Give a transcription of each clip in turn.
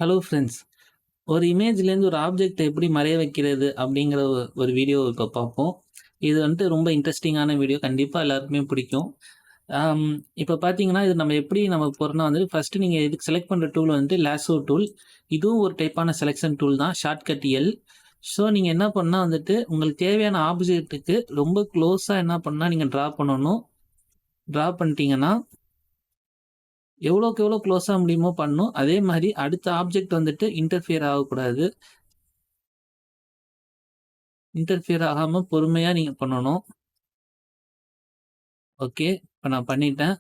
Hello friends. ஒரு இமேஜ்லேருந்து ஒரு object எப்படி மறைய வைக்கிறது அப்படிங்கிற ஒரு வீடியோ இப்போ பார்ப்போம். இது வந்துட்டு ரொம்ப இன்ட்ரெஸ்டிங்கான வீடியோ. கண்டிப்பா எல்லாருக்குமே பிடிக்கும். ஆம், இப்போ பார்த்தீங்கன்னா, இது நம்ம எப்படி நம்ம போறோம்னா வந்து ஃபர்ஸ்ட்டு நீங்க இதுக்கு செலக்ட் பண்ற டூல் வந்துட்டு லேசோ டூல். இதுவும் ஒரு டைப்பான செலக்ஷன் டூல் தான். Shortcut L. ஸோ நீங்க என்ன பண்ணா வந்துட்டு, உங்களுக்கு தேவையான ஆப்ஜெக்ட்டுக்கு ரொம்ப க்ளோஸா என்ன பண்ணா நீங்க டிரா பண்ணணும். டிரா பண்ணிட்டீங்கன்னா, எவ்வளோக்கு எவ்வளோ க்ளோஸா முடியுமோ பண்ணணும். அதே மாரி அடுத்த ஆப்ஜெக்ட் வந்துட்டு இன்டர்ஃபியர் ஆகக்கூடாது. இன்டர்ஃபியர் ஆகாம பொறுமையா நீங்க பண்ணணும். ஓகே. இப்ப நான் பண்ணிட்டேன்.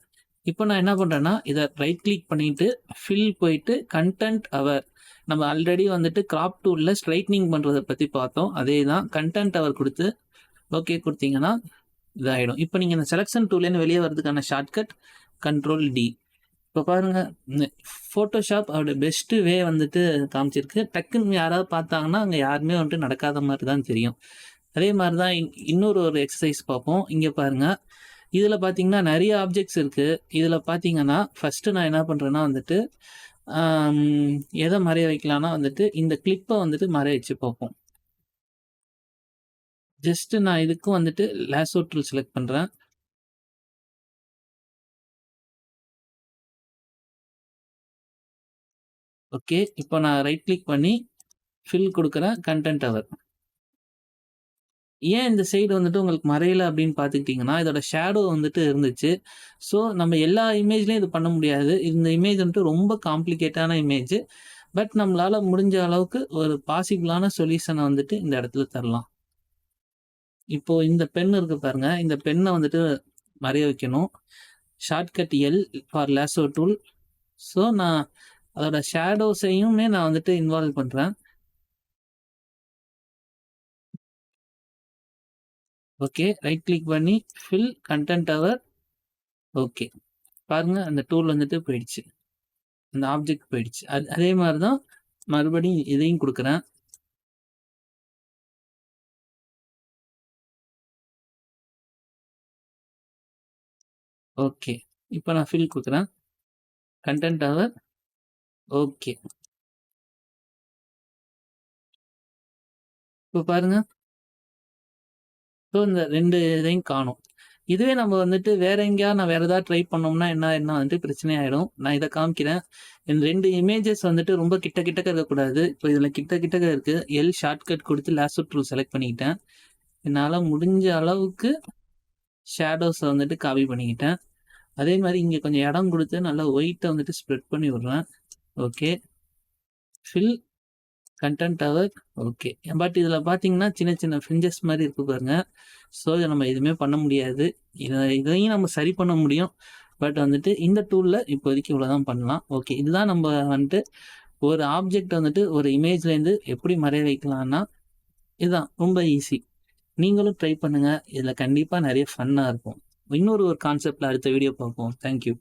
இப்ப நான் என்ன பண்றேன்னா, இத ரைட் கிளிக் பண்ணிட்டு, ஃபில் போயிட்டு கன்டென்ட் அவர். நம்ம ஆல்ரெடி வந்துட்டு கிராப் டூல்ல ஸ்ட்ரைட்னிங் பண்றத பத்தி பார்த்தோம். அதே தான். கன்டென்ட் அவர் குடுத்து, ஓகே குடுத்தீங்கன்னா, இதாயிடும். இப்ப நீங்க இந்த செலக்ஷன் டூல்லேருந்து வெளிய வரதுக்கான ஷார்ட்கட் கண்ட்ரோல் டி. இப்ப பாருங்க, ஃபோட்டோஷாப் அதோட பெஸ்ட் வே வந்துட்டு காமிச்சிருக்கு. டக்குன்னு யாராவது பார்த்தாங்கன்னா, அங்க யாருமே வந்துட்டு நடக்காத மாரி தான் தெரியும். அதே மாரி தான் இன்னொரு ஒரு எக்சர்சைஸ் பார்ப்போம். இங்க பாருங்க. இதுல பார்த்தீங்கன்னா, நெறைய ஆப்ஜெக்ட்ஸ் இருக்கு. இதுல பார்த்தீங்கன்னா, ஃபர்ஸ்ட்டு நான் என்ன பண்றேன்னா வந்துட்டு, ஆம் எத மறைய வைக்கலான்னா வந்துட்டு, இந்த கிளிப்ப வந்துட்டு மறைய வச்சு பார்ப்போம். ஜஸ்ட் நான் இதுக்கும் வந்துட்டு லேசோ டூல் செலக்ட் பண்றேன். ஓகே. இப்போ நான் ரைட் கிளிக் பண்ணி ஃபில் குடுக்குறேன். கன்டென்ட் அவர். ஏன் இந்த சைடு வந்துட்டு உங்களுக்கு மறையல அப்படின்னு பார்த்துக்கிட்டீங்கன்னா, இதோட ஷேடோ வந்துட்டு இருந்துச்சு. ஸோ, நம்ம எல்லா இமேஜ்லயும் இது பண்ண முடியாது. இந்த இமேஜ் வந்துட்டு ரொம்ப காம்ப்ளிகேட்டான இமேஜ். பட் நம்மளால முடிஞ்ச அளவுக்கு ஒரு பாசிபிளான சொல்யூஷன வந்துட்டு இந்த இடத்துல தரலாம். இப்போ இந்த பென் இருக்கு பாருங்க. இந்த பென்ன வந்துட்டு மறைய வைக்கணும். Shortcut L for lasso tool. So, நான் அதோட ஷேடோஸையுமே நான் வந்துட்டு இன்வால்வ் பண்றேன். ஓகே. ரைட் கிளிக் பண்ணி ஃபில் கன்டென்ட் அவர். ஓகே. பாருங்க அந்த டூல் வந்துட்டு போயிடுச்சு. அந்த ஆப்ஜெக்ட் போயிடுச்சு. அதே மாரி தான் மறுபடியும் இதையும் குடுக்குறேன். ஓகே. இப்ப நான் ஃபில் குடுக்குறேன். Content over. ஓகே. இப்ப பாருங்க. ஸோ இந்த 2 இதையும் காணோம். இதுவே நம்ம வந்துட்டு வேற எங்கேயாவது நான் வேற ஏதாவது ட்ரை பண்ணோம்னா என்ன ஆயிடும்னா வந்துட்டு பிரச்சனை ஆயிடும். நான் இத காமிக்கிறேன். இந்த 2 இமேஜஸ் வந்துட்டு ரொம்ப கிட்ட கிட்டக்க இருக்கக்கூடாது. இப்ப இதுல கிட்ட கிட்டக்க இருக்கு. எல் ஷார்ட்கட் குடுத்து லேசோ டூல் செலக்ட் பண்ணிக்கிட்டேன். என்னால முடிஞ்ச அளவுக்கு ஷேடோஸ வந்துட்டு காப்பி பண்ணிக்கிட்டேன். அதே மாரி இங்க கொஞ்சம் இடம் குடுத்து நல்லா ஒயிட்ட வந்துட்டு ஸ்ப்ரெட் பண்ணி விடுறேன். Okay. Fill content over. Okay. But இதுல பார்த்தீங்கன்னா, சின்ன சின்ன ஃப்ரிஞ்சஸ் மாரி இருக்கு பாருங்க. ஸோ, இத நம்ம எதுவுமே பண்ண முடியாது. இதையும் நம்ம சரி பண்ண முடியும். பட் வந்துட்டு இந்த டூல்ல இப்போதைக்கு இவ்வளோதான் பண்ணலாம். ஓகே. இதுதான் நம்ம வந்துட்டு ஒரு ஆப்ஜெக்ட் வந்துட்டு ஒரு இமேஜ்லேருந்து எப்படி மறைய வைக்கலான்னா, இதுதான் ரொம்ப ஈஸி. நீங்களும் ட்ரை பண்ணுங்க. இதுல கண்டிப்பா நெறைய ஃபன்னா இருக்கும். இன்னொரு ஒரு கான்செப்ட்ல அடுத்த வீடியோ பார்ப்போம். Thank you.